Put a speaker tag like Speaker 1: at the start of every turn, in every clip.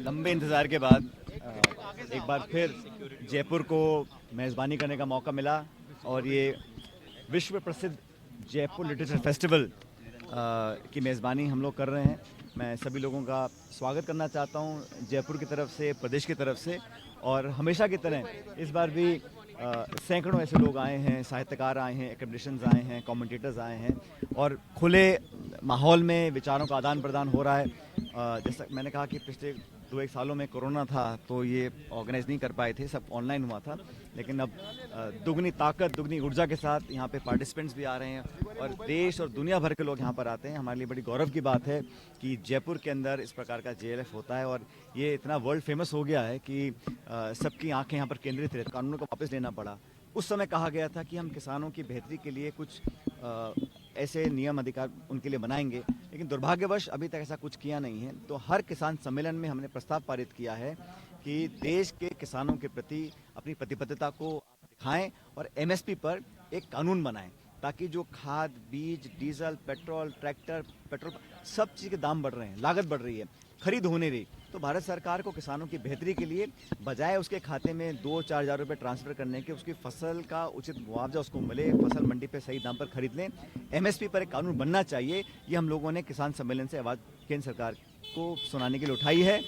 Speaker 1: लंबे इंतज़ार के बाद एक बार फिर जयपुर को मेज़बानी करने का मौका मिला और ये विश्व प्रसिद्ध जयपुर लिटरेचर फेस्टिवल की मेज़बानी हम लोग कर रहे हैं। मैं सभी लोगों का स्वागत करना चाहता हूँ जयपुर की तरफ से, प्रदेश की तरफ से। और हमेशा की तरह इस बार भी सैकड़ों ऐसे लोग आए हैं, साहित्यकार आए हैं, एकेडमिशियंस आए हैं, कमेंटेटर्स आए हैं और खुले माहौल में विचारों का आदान प्रदान हो रहा है। जैसा मैंने कहा कि पिछले 2-1 सालों में कोरोना था तो ये ऑर्गेनाइज नहीं कर पाए थे, सब ऑनलाइन हुआ था, लेकिन अब दुगनी ताकत, दुगनी ऊर्जा के साथ यहाँ पे पार्टिसिपेंट्स भी आ रहे हैं और देश और दुनिया भर के लोग यहाँ पर आते हैं। हमारे लिए बड़ी गौरव की बात है कि जयपुर के अंदर इस प्रकार का JLF होता है और ये इतना वर्ल्ड फेमस हो गया है कि सबकी आंखें यहाँ पर केंद्रित रहती। कानूनों को वापस लेना पड़ा। उस समय कहा गया था कि हम किसानों की बेहतरी के लिए कुछ ऐसे नियम अधिकार उनके लिए बनाएंगे, लेकिन दुर्भाग्यवश अभी तक ऐसा कुछ किया नहीं है। तो हर किसान सम्मेलन में हमने प्रस्ताव पारित किया है कि देश के किसानों के प्रति अपनी प्रतिबद्धता को दिखाएं और MSP पर एक कानून बनाएं ताकि जो खाद, बीज, डीजल, पेट्रोल, ट्रैक्टर, पेट्रोल, सब चीज़ के दाम बढ़ रहे हैं, लागत बढ़ रही है, खरीद हो नहीं रही। तो भारत सरकार को किसानों की बेहतरी के लिए बजाय उसके खाते में 2-4 हज़ार रुपये ट्रांसफ़र करने के, उसकी फसल का उचित मुआवजा उसको मिले, फसल मंडी पे सही दाम पर खरीद लें, MSP पर एक कानून बनना चाहिए। ये हम लोगों ने किसान सम्मेलन से आवाज़ केंद्र सरकार को सुनाने के लिए उठाई है।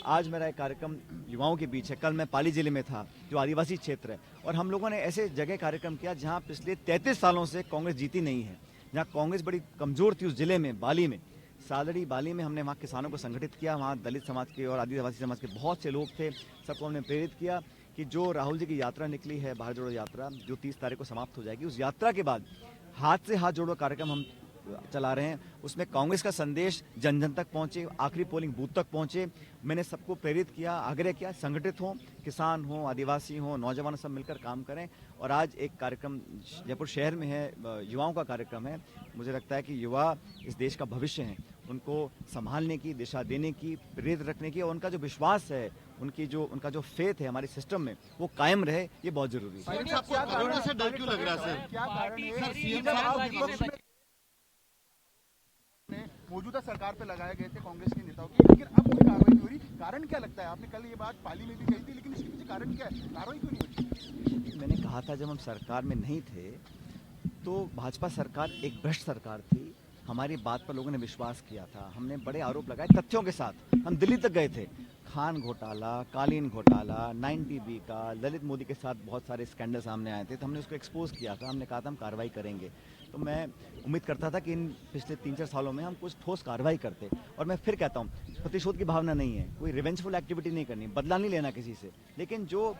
Speaker 1: आज मेरा एक कार्यक्रम युवाओं के बीच है। कल मैं पाली जिले में था जो आदिवासी क्षेत्र है और हम लोगों ने ऐसे जगह कार्यक्रम किया जहाँ पिछले 33 सालों से कांग्रेस जीती नहीं है, जहाँ कांग्रेस बड़ी कमज़ोर थी। उस जिले में, बाली में, सालड़ी बाली में हमने वहाँ किसानों को संगठित किया। वहाँ दलित समाज के और आदिवासी समाज के बहुत से लोग थे। सबको हमने प्रेरित किया कि जो राहुल जी की यात्रा निकली है, भारत जोड़ो यात्रा, जो 30 तारीख को समाप्त हो जाएगी, उस यात्रा के बाद हाथ से हाथ जोड़ो कार्यक्रम हम चला रहे हैं। उसमें कांग्रेस का संदेश जन जन तक पहुंचे, आखिरी पोलिंग बूथ तक पहुंचे। मैंने सबको प्रेरित किया, आग्रह किया, संगठित हों, किसान हों, आदिवासी हों, नौजवान, सब मिलकर काम करें। और आज एक कार्यक्रम जयपुर शहर में है, युवाओं का कार्यक्रम है। मुझे लगता है कि युवा इस देश का भविष्य हैं, उनको संभालने की, दिशा देने की, प्रेरित रखने की और उनका जो विश्वास है, उनका जो फेथ है हमारे सिस्टम में, वो कायम रहे, ये बहुत जरूरी है।
Speaker 2: आपको कोरोना से डर क्यों लग रहा है सर?
Speaker 3: मौजूदा सरकार पे लगाए गए थे कांग्रेस के नेताओं की, लेकिन अब कोई कार्रवाई नहीं हो रही। कारण क्या लगता है? आपने कल ये बात पाली में भी कही थी, लेकिन इसके पीछे कारण क्या है? कार्रवाई क्यों नहीं हो रही?
Speaker 1: मैंने कहा था जब हम सरकार में नहीं थे तो भाजपा सरकार एक भ्रष्ट सरकार थी। हमारी बात पर लोगों ने विश्वास किया था। हमने बड़े आरोप लगाए तथ्यों के साथ। हम दिल्ली तक गए थे। खान घोटाला, कालीन घोटाला, 9TB का, ललित मोदी के साथ बहुत सारे स्कैंडल सामने आए थे, तो हमने उसको एक्सपोज किया था। हमने कहा था हम कार्रवाई करेंगे। तो मैं उम्मीद करता था कि इन पिछले 3-4 सालों में हम कुछ ठोस कार्रवाई करते। और मैं फिर कहता हूँ, प्रतिशोध की भावना नहीं है, कोई रिवेंजफुल एक्टिविटी नहीं करनी, बदला नहीं लेना किसी से, लेकिन जो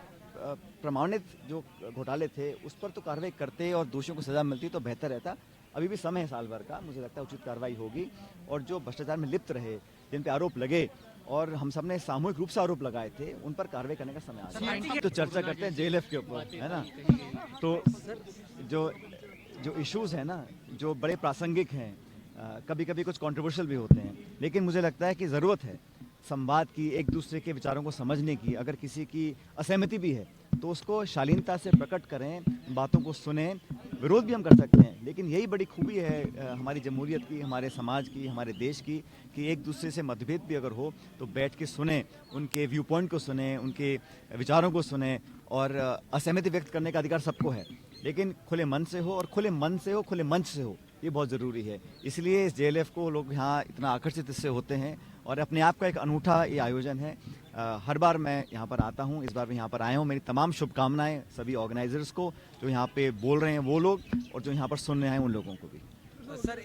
Speaker 1: प्रमाणित जो घोटाले थे उस पर तो कार्रवाई करते और दोषियों को सजा मिलती तो बेहतर रहता। अभी भी समय है साल भर का, मुझे लगता है उचित कार्रवाई होगी। और जो भ्रष्टाचार में लिप्त रहे, जिन पे आरोप लगे और हम सब ने सामूहिक रूप से आरोप लगाए थे, उन पर कार्रवाई करने का समय आ गया। तो चर्चा करते हैं JLF के ऊपर, है ना। तो जो इश्यूज हैं ना, जो बड़े प्रासंगिक हैं, कभी कभी कुछ कंट्रोवर्शियल भी होते हैं, लेकिन मुझे लगता है कि ज़रूरत है संवाद की, एक दूसरे के विचारों को समझने की। अगर किसी की असहमति भी है तो उसको शालीनता से प्रकट करें, बातों को सुने। विरोध भी हम कर सकते हैं, लेकिन यही बड़ी खूबी है हमारी जमहूरियत की, हमारे समाज की, हमारे देश की, कि एक दूसरे से मतभेद भी अगर हो तो बैठ के सुने, उनके व्यू पॉइंट को सुने, उनके विचारों को सुने। और असहमति व्यक्त करने का अधिकार सबको है, लेकिन खुले मन से हो, और खुले मन से हो, खुले मंच से हो, ये बहुत ज़रूरी है। इसलिए इस JLF को लोग यहाँ इतना आकर्षित इससे होते हैं और अपने आप का एक अनूठा ये आयोजन है। हर बार मैं यहाँ पर आता हूँ, इस बार मैं यहाँ पर आया हूँ। मेरी तमाम शुभकामनाएं सभी ऑर्गेनाइजर्स को, जो यहाँ पे बोल रहे हैं वो लोग, और जो यहाँ पर सुनने आए उन लोगों को भी।
Speaker 2: सर